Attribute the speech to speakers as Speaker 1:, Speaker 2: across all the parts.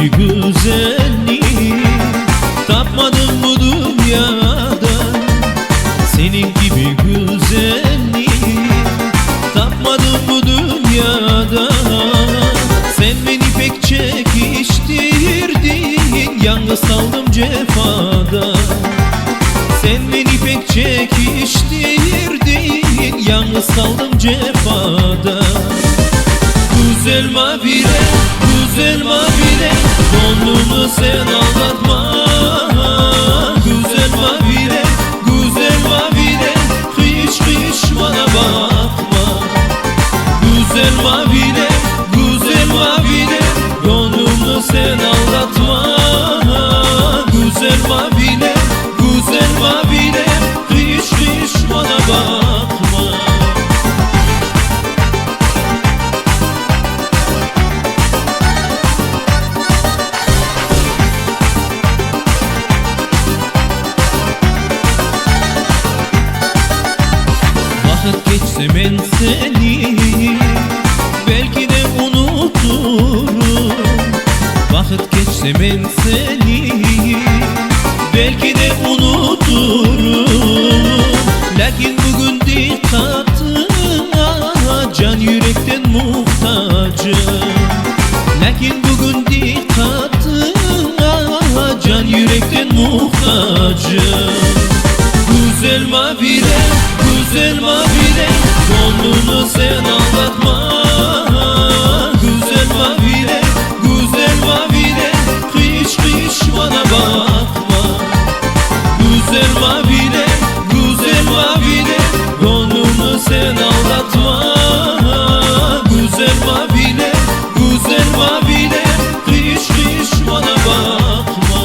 Speaker 1: gibi güzelliği tapmadım bu dünyada. Senin gibi güzelliği tapmadım bu dünyada. Sen beni pek çekiştirdin, yalnız kaldım cefada. Sen beni pek çekiştirdin, yalnız kaldım cefada. Güzel mavile, güzel mavile, gönlümü sen aldatma. Güzel mavile, güzel mavile, hiç bana bakma. Güzel mavile, güzel mavile, gönlümü sen aldatma. Güzel mavile, güzel mavile, hiç bana bakma. Vakit geçse ben seni belki de unuturum. Vakit geçse ben seni belki de unuturum. Lakin bugün dikkatine can yürekten muhtacım. Lakin bugün dikkatine can yürekten muhtacım. Güzel mavile, güzel mavile, gönlünü sen aldatma. Güzel mavile, güzel mavile, hiç bana bakma. Güzel mavile, güzel mavile, gönlünü sen aldatma. Güzel mavile, güzel mavile, hiç bana bakma.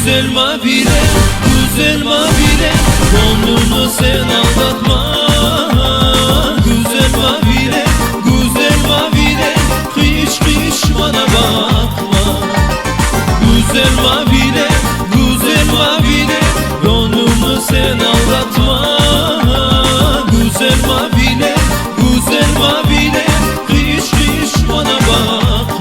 Speaker 1: Güzel mavile, güzel mavile, gönlünü sen aldatma. Güzel mavile, güzel mavile, hiç bana bakma. Güzel mavile, güzel mavile, gönlünü sen aldatma. Güzel mavile, güzel mavile, hiç bana bakma.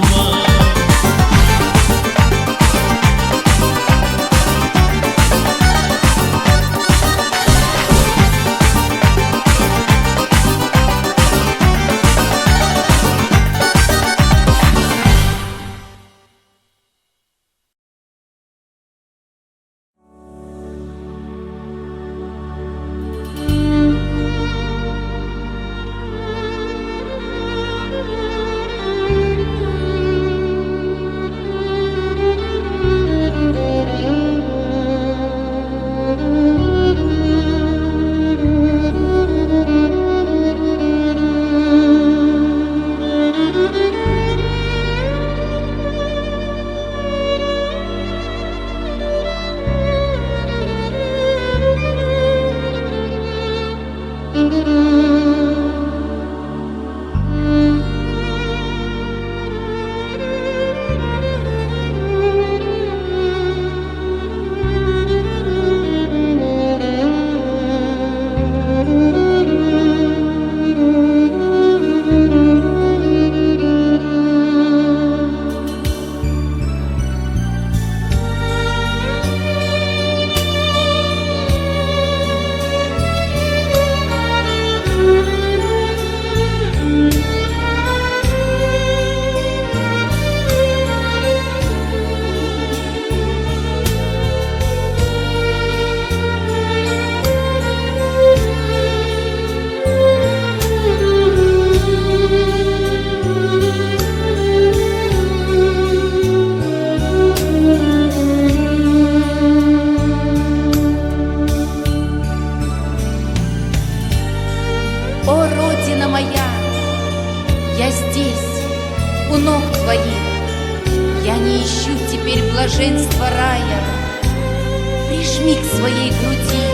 Speaker 2: своей груди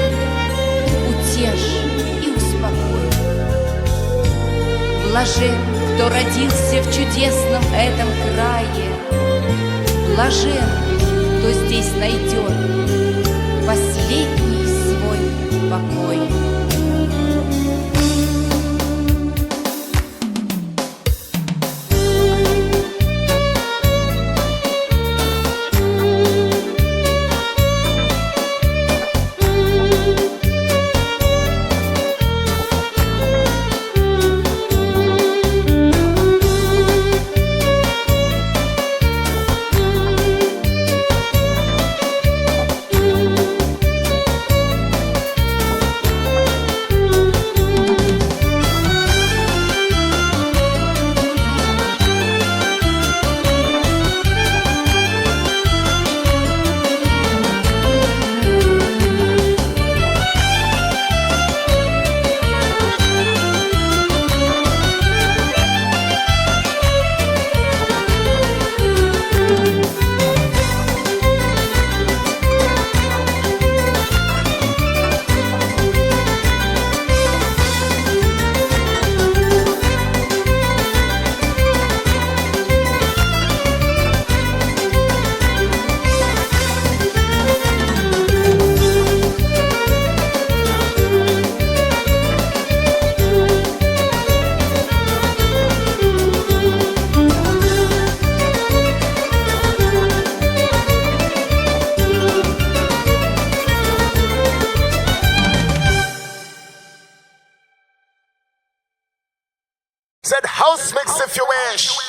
Speaker 2: утешь и успокой. Блажен, кто родился в чудесном этом крае, блажен, кто здесь найдет последний свой покой.
Speaker 3: Said house mix if you wish.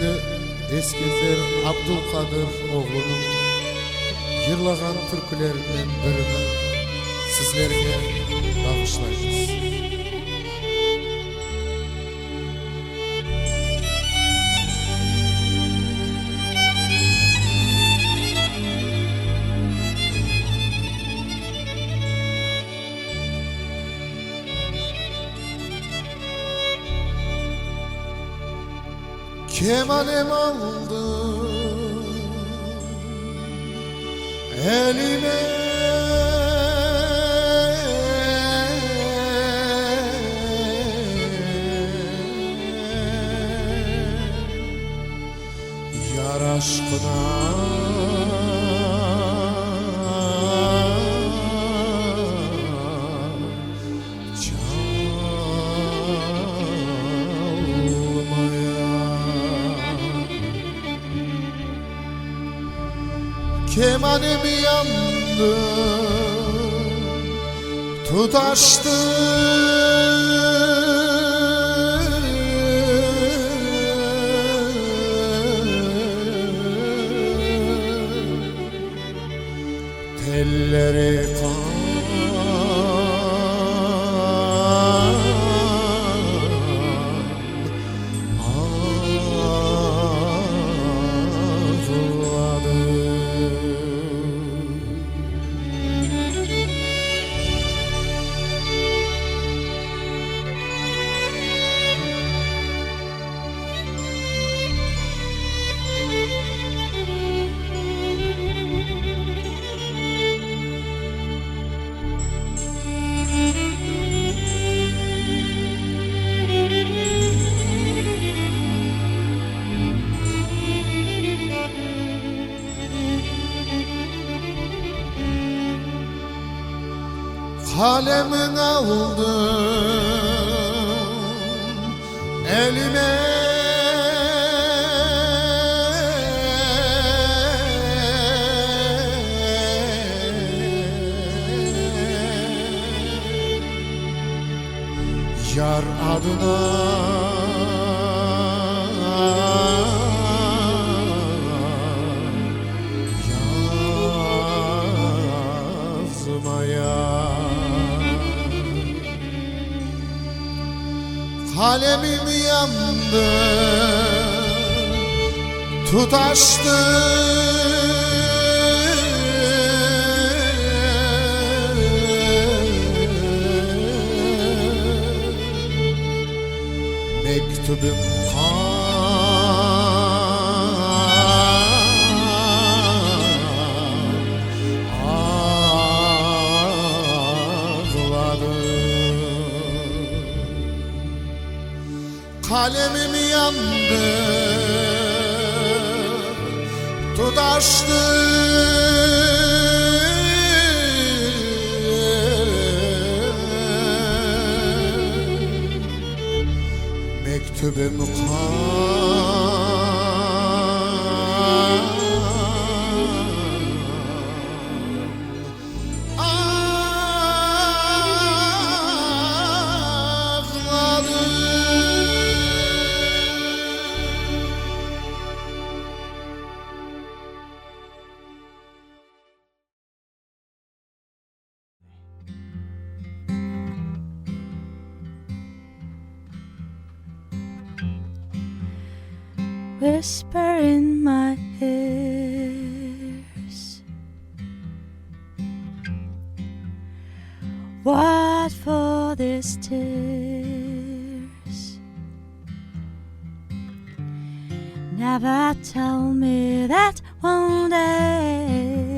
Speaker 4: sevgili Eskizer Abdülkadir oğlunun yırlagan türkülerinden birini sizlerge bağışlayacağız. Kemanem aldı elime, yar aşkına kemanim yandı, tutaştı telleri kalemin aldım elime, yar adına kalemim yandı, tutaştı mektubum kalemim yandı, tutaştı mektubum
Speaker 5: whisper in my ears. What for these tears? Never tell me that one day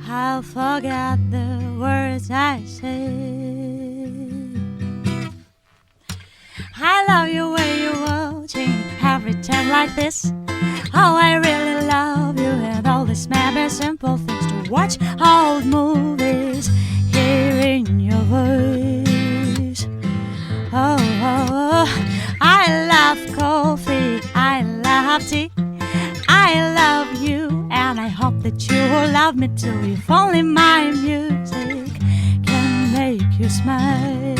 Speaker 5: I'll forget the words I say. I love you when you're watching every time like this. Oh, I really love you and all these maybe simple things to watch old movies, hearing your voice. Oh, I love coffee, I love tea, I love you, and I hope that you will love me too. If only my music can make you smile.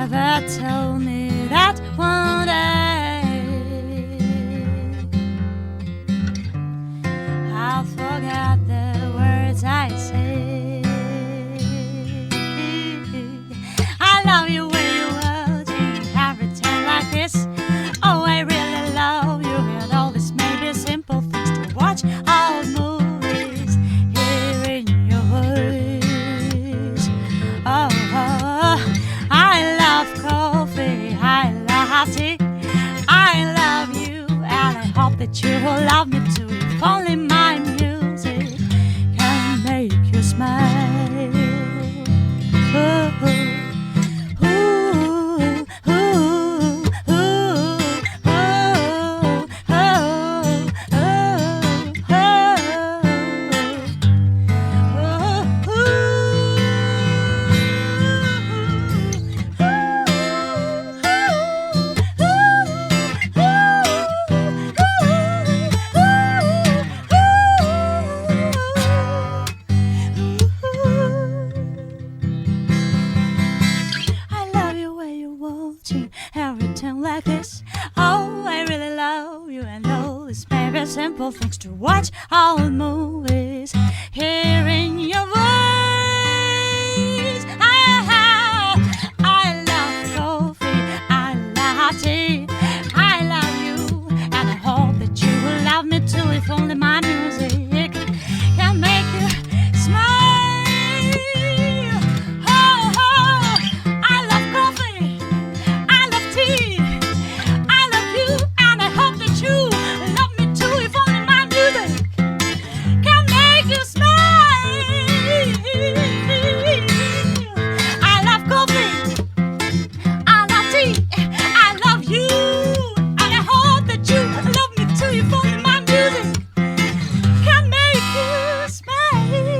Speaker 5: never told me that one day I'll forget the words I say. I love you when you hold me every time like this. Oh, I really love you, and all this may be simple things to watch old movies, hearing your voice. Oh, I love coffee, I love tea, I love you, and I hope that you will love me too. If only my music can make you smile. Oh, everything like this. Oh, I really love you, and all these maybe simple things to watch old movies, hearing your voice. I love coffee, I love tea, I love you, and I hope that you will love me too. If only my music can make you smile. Oh, oh, I love coffee, I love tea, I love you, and I hope that you love me too. If only my music can make you smile. I love coffee, I love tea, I love you, and I hope that you love me too. If only my music can make you smile.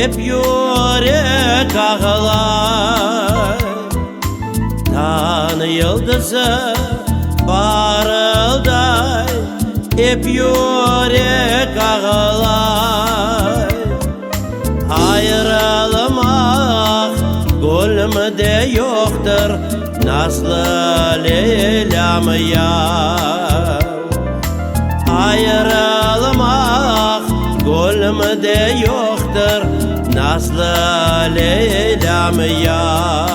Speaker 6: hep yürek ağlar. Tan yıldızı parılday, hep yürek ağlar. Ayrılmak gönlümde yoktur, nazlı Leyla'm yar. Ayrılmak gönlümde yoktur, nazlı Leyla'm yar.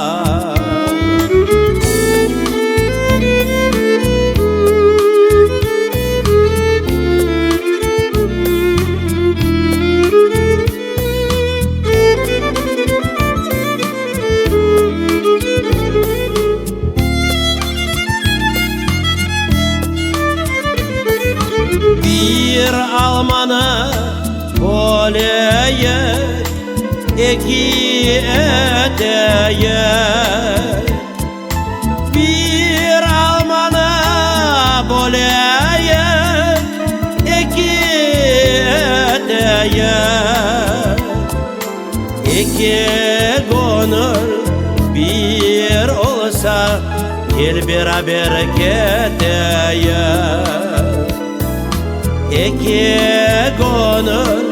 Speaker 6: Bir almanı boleye, iki eteye. Bir almanı boleye, iki eteye. İki gönül bir olsa, gel beraber keteye. İki gönül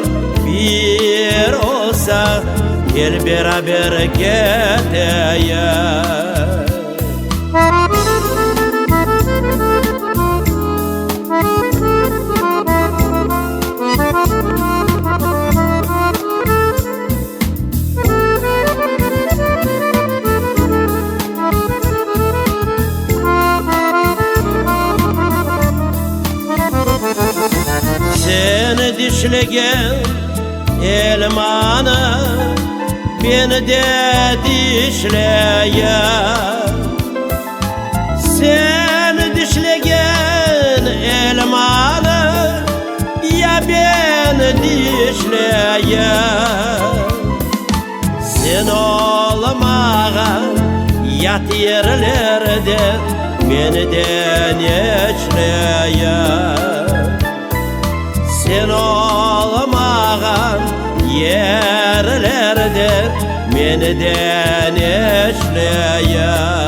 Speaker 6: bir olsa, gel beraber keteye. Seni dişlegen elmanı beni de dişleyen. Seni dişlegen elmanı ya beni dişleyen. Sen olmağa yat yerlerde beni de neşleyen. Sen olmağan yerlerde beni de neşleyen.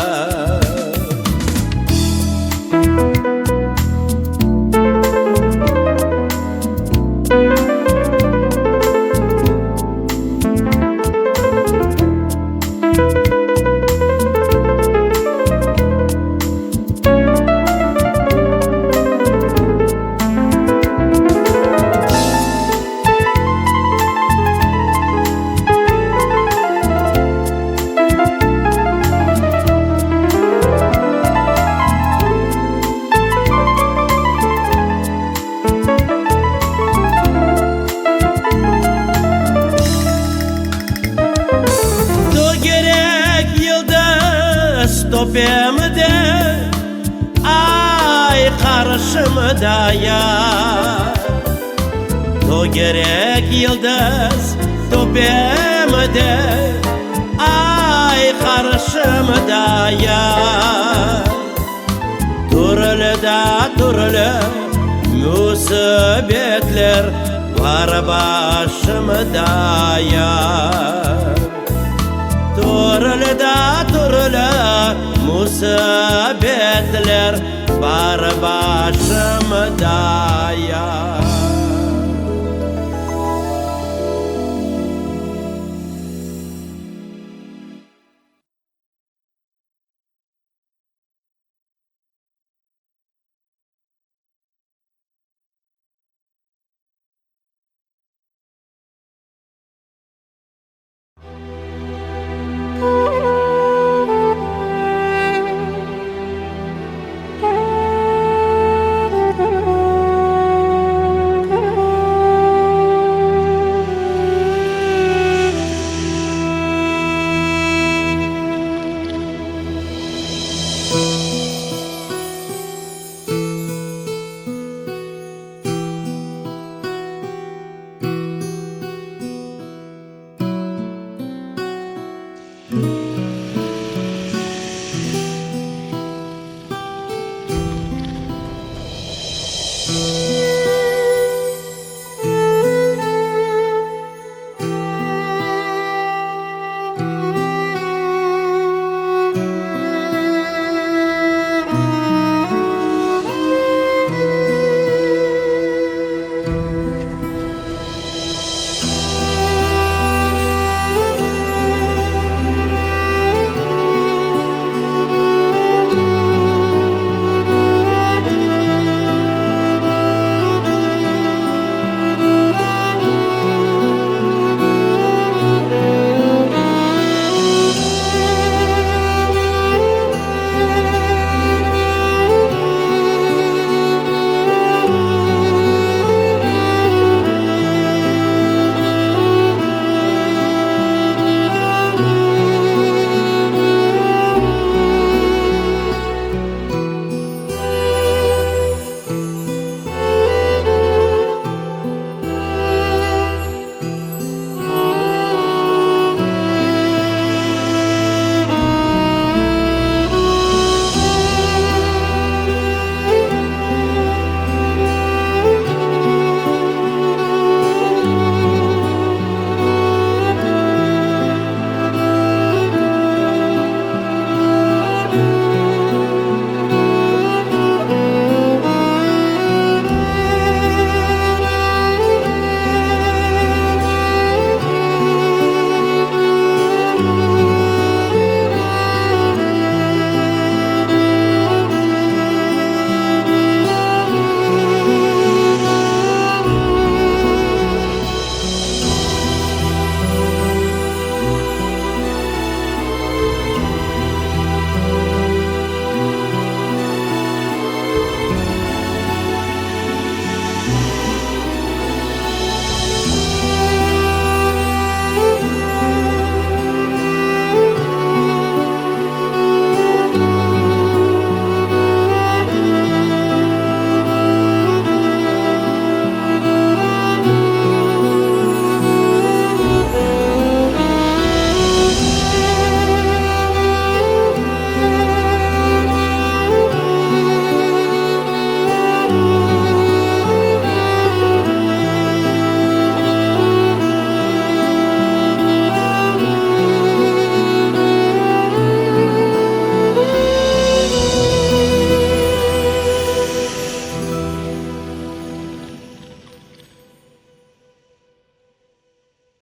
Speaker 6: Topemde ay karşımda yar. O gerek yıldız topemde ay karşımda yar. Türlü da türlü musibetler var başımda yar. Türlü da türlü musibetler var başımda